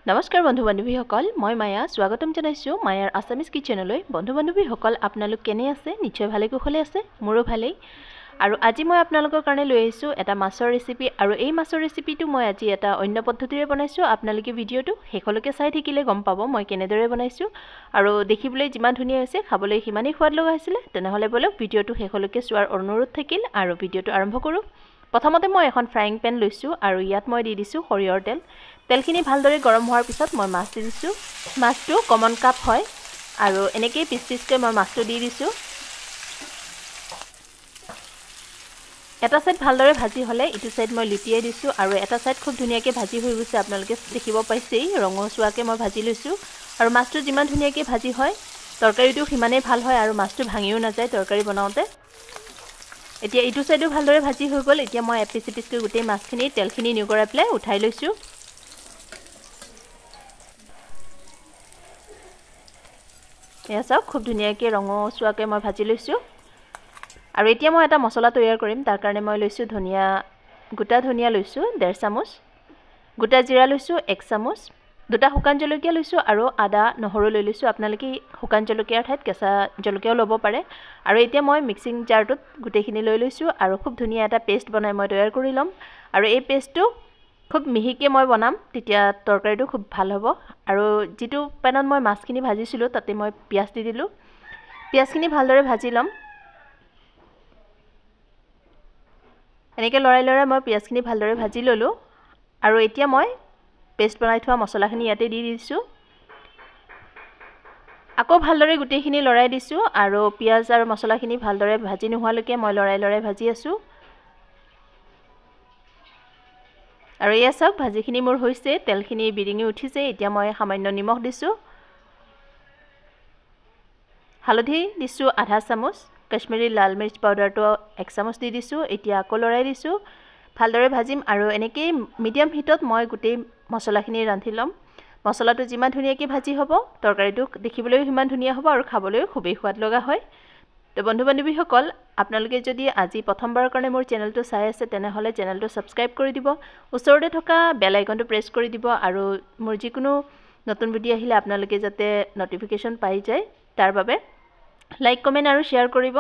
নমস্কাৰ বন্ধু বান্ধৱীসকল মই মায়া স্বাগতম জনাইছো মায়াৰ আসামিজ কিচেনলৈ বন্ধু বান্ধৱীসকল আপোনালোক কেনে আছে নিশ্চয় ভালে কুশলে আছে মোৰো ভালেই আৰু আজি মই আপোনালোকৰ কাৰণে লৈ আহিছো এটা মাছৰ ৰেচিপি আৰু এই মাছৰ ৰেচিপিটো মই আজি এটা অন্য পদ্ধতিৰে বনাইছো আপোনালোকে ভিডিঅটো শেষলৈকে চাই থাকিলে গম পাব মই কেনেদৰে বনাইছো আৰু দেখিবলৈ যিমান ধুনীয়া হৈছে খাবলৈ সিমানেই সোৱাদ লগা হৈছিল তেনেহলে বলক ভিডিঅটো শেষলৈকে চোৱাৰ অনুৰোধ থাকিল আৰু ভিডিঅটো আৰম্ভ কৰো প্ৰথমতে মই এখন ফ্ৰাইং পেন লৈছো আৰু ইয়াত মই দি দিছো সৰিয়হৰ তেল তেলখিনি ভালদৰে গৰম হোৱাৰ পিছত মই মাছ দি দিছো মাছটো কমন কাপ হয় আৰু এনেকৈ পিচ পিচকৈ মই মাছটো দি দিছো এটা সাইড ভালদৰে ভাজি হলে ইটো সাইড মই লুটিয়াই দিছো আৰু এটা সাইড খুব ধুনীয়াকৈ ভাজি হৈ গৈছে আপোনালোকে দেখিব পাইছেই ৰঙচুৱাকৈ মই ভাজি লৈছো আৰু মাছটো যিমান ধুনীয়াকৈ ভাজি হয় তৰকাৰীটো সিমানেই ভাল হয় আৰু মাছটো ভাঙিও নাযায় তৰকাৰী বনাওঁতে এতিয়া ইটো সাইডো ভালদৰে ভাজি হৈ গ'ল এতিয়া মই এপিচ এপিচকৈ গোটেই মাছখিনি তেলখিনি নিগৰাই পেলাই উঠাই লৈছো এয়া চাওক খুব ধুনীয়াকৈ ৰঙচুৱাকৈ মই ভাজি লৈছো আৰু এতিয়া মই এটা মছলা তৈয়াৰ কৰিম তাৰ কাৰণে মই লৈছো ধনিয়া গোটা ধনিয়া লৈছো 1.5 চামুচ গোটা জিৰা লৈছো 1 চামুচ দুটা শুকান জলকীয়া লৈছো আৰু আদা নহৰু লৈ লৈছো আপোনালোকে শুকান জলকীয়াৰ ঠাইত কেঁচা জলকীয়াও ল'ব পাৰে আৰু এতিয়া মই মিক্সিং জাৰটোত গোটেইখিনি লৈ লৈছো আৰু খুব ধুনীয়া এটা পেষ্ট বনাই মই তৈয়াৰ কৰি লম আৰু এই পেষ্টটো খুব মিহিকে মই বনাম তেতিয়া তৰকাৰীটো খুব ভাল হ'ব আৰু যেটো পেনত মই মাছখিনি ভাজিছিলো তাতে মই পিয়াজ দি দিলো পিয়াজখিনি ভালদৰে ভাজি লম এনেকৈ লৰাই মই পিয়াজখিনি ভালদৰে ভাজি ললো আৰু এতিয়া মই পেষ্ট বনাই থোৱা মছলাখিনি ইয়াতে দি দিছো আকৌ ভালদৰে গোটেইখিনি লৰাই দিছো আৰু পিয়াজ আৰু মছলাখিনি ভালদৰে ভাজি নোহোৱালৈকে মই লৰাই ভাজি আছো আৰু এয়া চাওক ভাজিখিনি মোৰ হৈছে তেলখিনি বিৰিঙি উঠিছে এতিয়া মই সামান্য নিমখ দিছো হালধি দিছো আধা চামুচ কাশ্মীৰী লাল মিৰ্চ পাউডাৰটো 1 চামুচ দি দিছো এতিয়া আকৌ লৰাই দিছো ভালদৰে ভাজিম আৰু এনেকৈ মিডিয়াম হিটত মই গোটেই মছলাখিনি ৰান্ধি লম মছলাটো যিমান ধুনীয়াকৈ ভাজি হ'ব তৰকাৰীটো দেখিবলৈ সিমান ধুনীয়া হ'ব আৰু খাবলৈ খুবেই সোৱাদ লগা হয় তো বন্ধু বান্ধৱীসকল আপোনালোকে যদি আজি প্ৰথমবাৰৰ কাৰণে মোৰ চেনেলটো চাই আছে তেনেহলে চেনেলটো সাবস্ক্ৰাইব কৰি দিব ওচৰতে থকা বেল আইকনটো প্ৰেছ কৰি দিব আৰু মোৰ যিকোনো নতুন ভিডিঅ আহিলে আপোনালোকে যাতে নটিফিকেশন পাই যায় তাৰ বাবে লাইক কমেন্ট আৰু শেয়াৰ কৰিব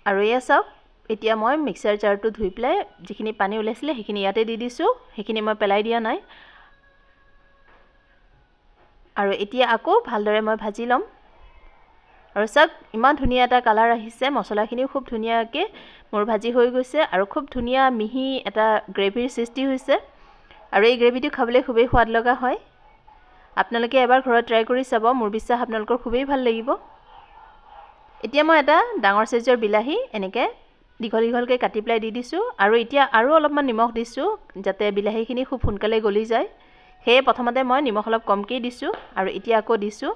আৰু এয়া চাওক এতিয়া মই মিক্সাৰ জাৰটো ধুই পেলাই যিখিনি পানী ওলাইছিল সেইখিনি ইয়াতে দি দিছো সেইখিনি মই পেলাই দিয়া নাই আৰু এতিয়া আকৌ ভালদৰে মই ভাজি লম আৰু চাওক ইমান ধুনীয়া এটা কালাৰ আহিছে মছলাখিনিও খুব ধুনীয়াকৈ মোৰ ভাজি হৈ গৈছে আৰু খুব ধুনীয়া মিহি এটা গ্ৰেভিৰ সৃষ্টি হৈছে আৰু এই গ্ৰেভিটো খাবলৈ খুবেই সোৱাদ লগা হয় আপোনালোকে এবাৰ ঘৰত ট্ৰাই কৰি চাব মোৰ বিশ্বাস আপোনালোকৰ খুবেই ভাল লাগিব এতিয়া মই এটা ডাঙৰ সাইজৰ বিলাহী এনেকৈ দীঘলকৈ কাটি পেলাই দি দিছো আৰু এতিয়া আৰু অলপমান নিমখ দিছো যাতে বিলাহীখিনি খুব সোনকালে গলি যায় হেয়ে প্ৰথমতে মই নিমখ অলপ কমকৈ দিছো আৰু এতিয়া আকৌ দিছো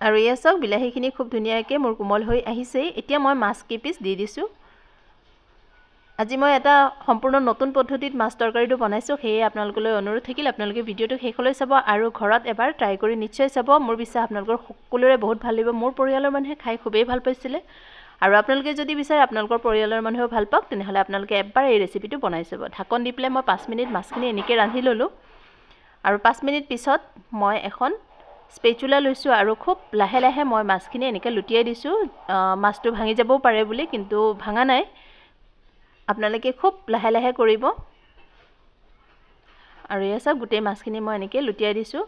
আৰু এয়া চাওক বিলাহীখিনি খুব ধুনীয়াকৈ মোৰ কোমল হৈ আহিছে এতিয়া মই মাছ কিপিচ দি দিছো আজি মই এটা সম্পূৰ্ণ নতুন পদ্ধতিত মাছ তৰকাৰীটো বনাইছো হেয়ে আপোনালোকলৈ অনুৰোধ থাকিল আপোনালোকে ভিডিঅটো শেষলৈ চাব আৰু ঘৰত এবাৰ ট্ৰাই কৰি নিশ্চয় চাব মোৰ বিশ্বাস আপোনালোকৰ সকলোৰে বহুত ভাল লাগিব মোৰ পৰিয়ালৰ মানুহে খাই খুবেই ভাল পাইছিলে আৰু আপোনালোকে যদি বিচাৰে আপোনালোকৰ পৰিয়ালৰ মানুহেও ভাল পাওক তেনেহলে আপোনালোকে এবাৰ এই ৰেচিপিটো বনাই চাব ঢাকন দি পেলাই মই 5 মিনিট মাছখিনি এনেকৈ ৰান্ধি ললো আৰু 5 মিনিট পিছত মই এখন স্পেচুলা লৈছো আৰু খুব লাহে মই মাছখিনি এনেকৈ লুটিয়াই দিছো মাছটো ভাঙি যাবও পাৰে বুলি কিন্তু ভাঙা নাই আপোনালোকে খুব লাহে কৰিব আৰু এয়া চাওক গোটেই মাছখিনি মই এনেকৈ লুটিয়াই দিছো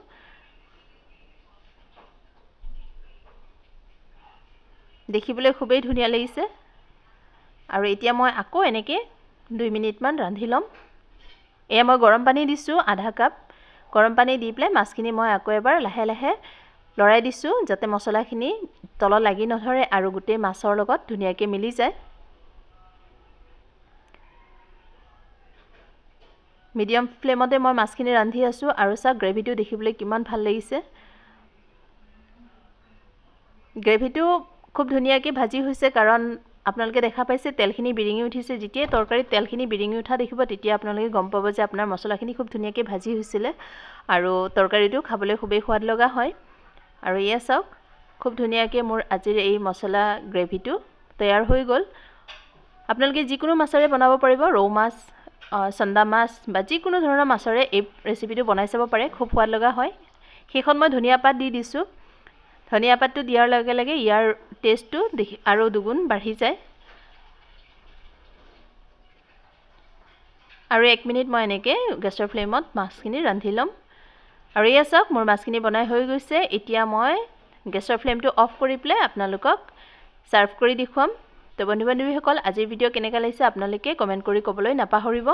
দেখিবলৈ খুবেই ধুনীয়া লাগিছে আৰু এতিয়া মই আকৌ এনেকৈ 2 মিনিট মান ৰান্ধি লম এয়া মই গৰম পানী দিছো আধা কাপ গৰম পানী দি পেলাই মাছখিনি মই আকৌ এবাৰ লাহে লৰাই দিছো যাতে মছলাখিনি তলত লাগি নধৰে আৰু গোটেই মাছৰ লগত ধুনীয়াকৈ মিলি যায় মিডিয়াম ফ্লেমতে মই মাছখিনি ৰান্ধি আছো আৰু চাওক গ্ৰেভিটো দেখিবলৈ কিমান ভাল লাগিছে গ্ৰেভিটো খুব ধুনীয়াকৈ ভাজি হৈছে কাৰণ আপোনালোকে দেখা পাইছে তেলখিনি বিৰিঙি উঠিছে যেতিয়া তৰকাৰীত তেলখিনি বিৰিঙি উঠা দেখিব তেতিয়া আপোনালোকে গম পাব যে আপোনাৰ মছলাখিনি খুব ধুনীয়াকৈ ভাজি হৈছিল আৰু তৰকাৰীটো খাবলৈ খুবেই সোৱাদ লগা হয় আৰু এয়া চাওক খুব ধুনীয়াকৈ মোৰ আজিৰ এই মছলা গ্ৰেভিটো তৈয়াৰ হৈ গ'ল আপোনালোকে যিকোনো মাছৰে বনাব পাৰিব ৰৌ মাছ চন্দা মাছ বা যিকোনো ধৰণৰ মাছৰে এই ৰেচিপিটো বনাই চাব পাৰে খুব সোৱাদ লগা হয় শেষত মই ধনিয়া পাত দি দিছোঁ ধনিয়া পাতটো দিয়াৰ লগে লগে ইয়াৰ টেষ্টটো আৰু দুগুণ বাঢ়ি যায় আৰু 1 মিনিট মই এনেকৈ গেছৰ ফ্লেমত মাছখিনি ৰান্ধি ল'ম আৰু এয়া চাওক মোৰ মাছখিনি বনাই হৈ গৈছে এতিয়া মই গেছৰ ফ্লেমটো অফ কৰি পেলাই আপোনালোকক সাৰ্ভ কৰি দেখুৱাম তো বন্ধু বান্ধৱীসকল আজিৰ ভিডিঅ' কেনেকুৱা লাগিছে আপোনালোকে কমেণ্ট কৰি ক'বলৈ নাপাহৰিব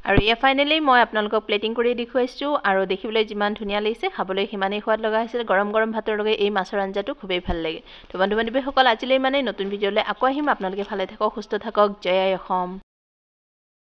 আৰু এয়া ফাইনেলি মই আপোনালোকক প্লেটিং কৰি দেখুৱাইছোঁ আৰু দেখিবলৈ যিমান ধুনীয়া লাগিছে খাবলৈ সিমানেই সোৱাদ লগা হৈছিল গৰম গৰম ভাতৰ লগত এই মাছৰ আঞ্জাটো খুবেই ভাল লাগে তো বন্ধু বান্ধৱীসকল আজিলৈ ইমানেই নতুন ভিডিঅ'লৈ আকৌ আহিম আপোনালোকে ভালে থাকক সুস্থ থাকক জয় আই অসম